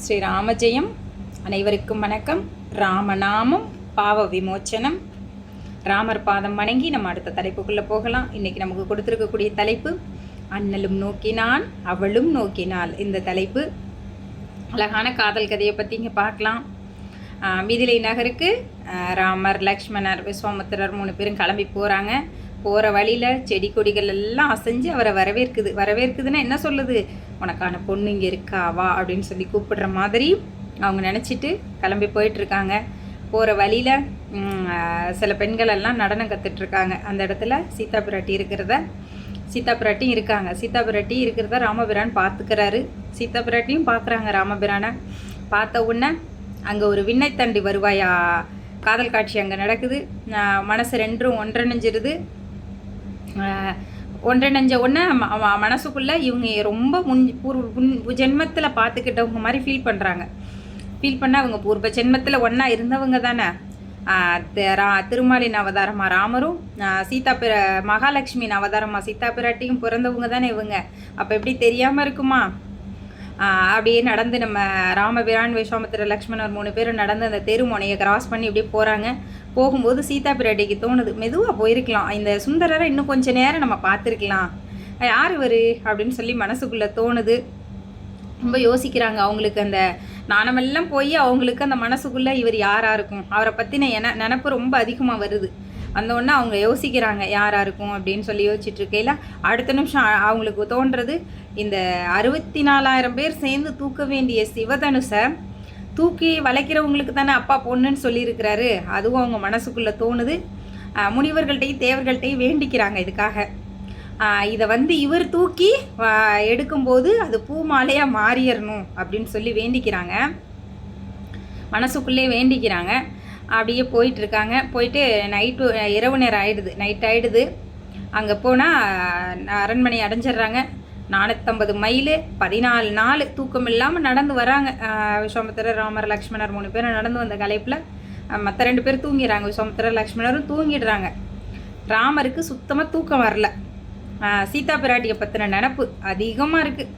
ஸ்ரீராமஜெயம். அனைவருக்கும் வணக்கம். ராமநாமம் பாவ விமோச்சனம். ராமர் பாதம் வணங்கி நம்ம அடுத்த தலைப்புக்குள்ளே போகலாம். இன்றைக்கி நமக்கு கொடுத்துருக்கக்கூடிய தலைப்பு அண்ணலும் நோக்கினான் அவளும் நோக்கினாள். இந்த தலைப்பு அழகான காதல் கதையை பற்றி இங்கே பார்க்கலாம். மிதிலை நகருக்கு ராமர், லக்ஷ்மணர், விஸ்வாமித்திரர் 3 பேரும் கிளம்பி போகிறாங்க. போகிற வழியில் செடி கொடிகள் எல்லாம் அசைஞ்சு அவரை வரவேற்குதுன்னா என்ன சொல்லுது, உனக்கான பொண்ணு இங்கே இருக்கா வா அப்படின்னு சொல்லி கூப்பிடுற மாதிரி அவங்க நினச்சிட்டு கிளம்பி போயிட்டுருக்காங்க. போகிற வழியில் சில பெண்கள் எல்லாம் நடனம் கற்றுட்ருக்காங்க. அந்த இடத்துல சீதா பிராட்டி இருக்கிறத ராமபிரான் பார்த்துக்கிறாரு. சீதா பிராட்டியும் பார்க்குறாங்க ராமபிரானை. பார்த்த உடனே அங்கே ஒரு விண்ணைத்தண்டி வருவாயா காதல் காட்சி அங்கே நடக்குது. மனசு ரெண்டும் ஒன்றிணைஞ்சிருது. ஒன்றிணைஞ்ச உடனே மனசுக்குள்ளே இவங்க ரொம்ப ஜென்மத்தில் பார்த்துக்கிட்டவங்க மாதிரி ஃபீல் பண்ண அவங்க பூர்வ ஜென்மத்தில் ஒன்றா இருந்தவங்க தானே. திருமாலின் அவதாரமாக ராமரும், மகாலட்சுமியின் அவதாரமாக சீதா பிராட்டியும் பிறந்தவங்க தானே இவங்க. அப்போ எப்படி தெரியாமல் இருக்குமா? அப்படியே நடந்து நம்ம ராமபிரான், விஸ்வாமித்திர, லக்ஷ்மணர் 3 பேரும் நடந்து அந்த தெருமுனையை கிராஸ் பண்ணி இப்படியே போகிறாங்க. போகும்போது சீதா பிராட்டிக்கு தோணுது, மெதுவாக போயிருக்கலாம், இந்த சுந்தரரை இன்னும் கொஞ்சம் நேரம் நம்ம பார்த்துருக்கலாம், யார் இவர் அப்படின்னு சொல்லி மனசுக்குள்ளே தோணுது. ரொம்ப யோசிக்கிறாங்க. அவங்களுக்கு அந்த நாணமெல்லாம் போய் அவங்களுக்கு அந்த மனசுக்குள்ளே இவர் யாராக இருக்கும், அவரை பற்றின நினப்பு ரொம்ப அதிகமாக வருது. அந்த ஒன்று அவங்க யோசிக்கிறாங்க யாராக இருக்கும் அப்படின்னு சொல்லி யோசிச்சுட்ருக்கையில் அடுத்த நிமிஷம் அவங்களுக்கு தோன்றது, இந்த 64,000 பேர் சேர்ந்து தூக்க வேண்டிய சிவதனுசை தூக்கி வளைக்கிறவங்களுக்கு தானே அப்பா பொண்ணுன்னு சொல்லியிருக்கிறாரு. அதுவும் அவங்க மனசுக்குள்ளே தோணுது. முனிவர்கள்ட்டையும் தேவர்கள்ட்டையும் வேண்டிக்கிறாங்க இதுக்காக. இதை இவர் தூக்கி எடுக்கும்போது அது பூ மாலையாக மாறிடணும் அப்படின்னு சொல்லி வேண்டிக்கிறாங்க. மனசுக்குள்ளே வேண்டிக்கிறாங்க. அப்படியே போயிட்டுருக்காங்க. போயிட்டு இரவு நேரம் நைட் ஆகிடுது. அங்கே போனால் அரண்மனை அடைஞ்சிட்றாங்க. 450 மைல் 14 நாள் தூக்கம் இல்லாமல் நடந்து வராங்க. விஸ்வாமித்திரர், ராமர், லக்ஷ்மணர் 3 பேரும் நடந்து வந்த கலைப்பில் மற்ற 2 பேர் தூங்கிடுறாங்க. விஸ்வாமித்திரர், லக்ஷ்மணரும் தூங்கிடுறாங்க. ராமருக்கு சுத்தமாக தூக்கம் வரல. சீதா பிராட்டியை பற்றின நினப்பு அதிகமாக இருக்குது.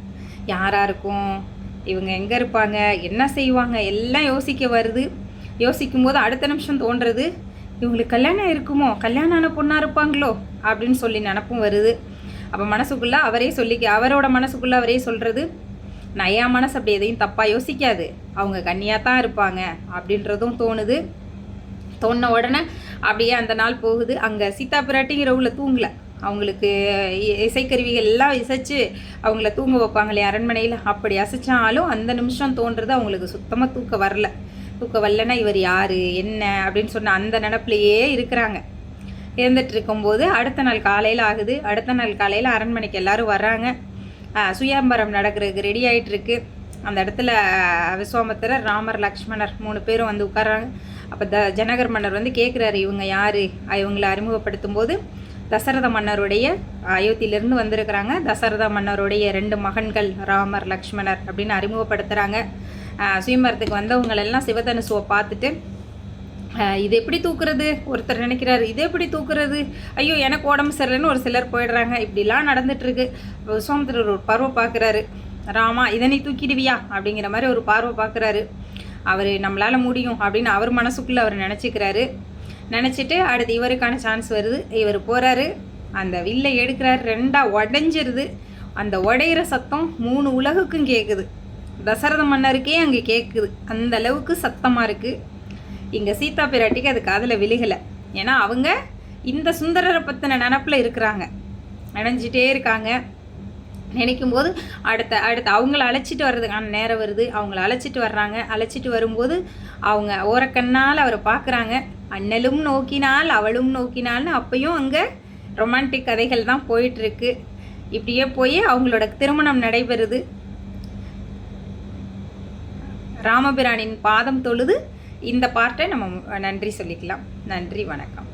யாராக இருக்கும், இவங்க எங்கே இருப்பாங்க, என்ன செய்வாங்க, எல்லாம் யோசிக்க வருது. யோசிக்கும்போது அடுத்த நிமிஷம் தோன்றுறது, இவங்களுக்கு கல்யாணம் இருக்குமோ, கல்யாணம் ஆன பொண்ணாக இருப்பாங்களோ அப்படின்னு சொல்லி நினப்பும் வருது. அப்போ மனசுக்குள்ளே அவரோட மனசுக்குள்ளே அவரே சொல்கிறது, நான் என் மனசு அப்படி எதையும் தப்பாக யோசிக்காது, அவங்க கன்னியாக தான் இருப்பாங்க அப்படின்றதும் தோணுது. தோணின உடனே அப்படியே அந்த நாள் போகுது. அங்கே சீதா பிராட்டிங்கிற உள்ள தூங்கலை. அவங்களுக்கு இசைக்கருவிகள் எல்லாம் இசைச்சு அவங்கள தூங்க வைப்பாங்களே அரண்மனையில், அப்படி அசைச்சாலும் அந்த நிமிஷம் தோன்றுறது அவங்களுக்கு சுத்தமாக தூக்கம் வரலன்னா இவர் யார் என்ன அப்படின்னு சொன்ன அந்த நினப்பிலேயே இருக்கிறாங்க. இருந்துட்டு இருக்கும்போது அடுத்த நாள் காலையில் ஆகுது. அடுத்த நாள் காலையில் அரண்மனைக்கு எல்லோரும் வர்றாங்க. சுயம்பரம் நடக்கிறதுக்கு ரெடி ஆகிட்டுருக்கு. அந்த இடத்துல விஸ்வாமித்திரர், ராமர், லக்ஷ்மணர் 3 பேரும் உட்கார்றாங்க. அப்போ ஜனகர் மன்னர் கேட்குறாரு, இவங்க யார்? இவங்களை அறிமுகப்படுத்தும் போது தசரத மன்னருடைய, அயோத்தியிலேருந்து வந்திருக்கிறாங்க, தசரத மன்னருடைய 2 மகன்கள் ராமர், லக்ஷ்மணர் அப்படின்னு அறிமுகப்படுத்துகிறாங்க. சுயம்பரத்துக்கு வந்தவங்களெல்லாம் சிவதனுசுவை பார்த்துட்டு, இது எப்படி தூக்குறது, ஒருத்தர் நினைக்கிறாரு, இது எப்படி தூக்குறது, ஐயோ எனக்கு உடம்பு சரியில்லைன்னு ஒரு சிலர் போயிடுறாங்க. இப்படிலாம் நடந்துட்டுருக்கு. விஸ்வாமித்திரர் ஒரு பார்வை பார்க்குறாரு, ராமா இதை நீ தூக்கிடுவியா அப்படிங்கிற மாதிரி ஒரு பார்வை பார்க்குறாரு. அவர் நம்மளால் முடியும் அப்படின்னு அவர் மனசுக்குள்ளே அவர் நினச்சிக்கிறாரு. நினச்சிட்டு அடுத்து இவருக்கான சான்ஸ் வருது. இவர் போகிறாரு, அந்த வில்லை எடுக்கிறாரு, 2ஆக உடஞ்சிருது. அந்த உடையிற சத்தம் 3 உலகுக்கும் கேட்குது. தசரத மன்னருக்கே அங்கே கேட்குது. அந்த அளவுக்கு சத்தமாக இருக்குது. இங்கே சீதா பிராட்டிக்கு அது காதில் விழுகலை. ஏன்னா அவங்க இந்த சுந்தரரை பற்றின நினப்பில் இருக்கிறாங்க, நினைஞ்சிட்டே இருக்காங்க. நினைக்கும்போது அடுத்த அவங்கள அழைச்சிட்டு வர்றதுக்கான நேரம் வருது. அவங்கள அழைச்சிட்டு வர்றாங்க. அழைச்சிட்டு வரும்போது அவங்க ஓரக்கண்ணால் அவரை பார்க்குறாங்க. அண்ணலும் நோக்கினாள் அவளும் நோக்கினாள்னு அப்பையும் அங்கே ரொமான்டிக் கதைகள் தான் போயிட்டுருக்கு. இப்படியே போய் அவங்களோட திருமணம் நடைபெறுது. ராமபிரானின் பாதம் தொழுது இந்த பார்ட்டை நம்ம நன்றி சொல்லிக்கலாம். நன்றி, வணக்கம்.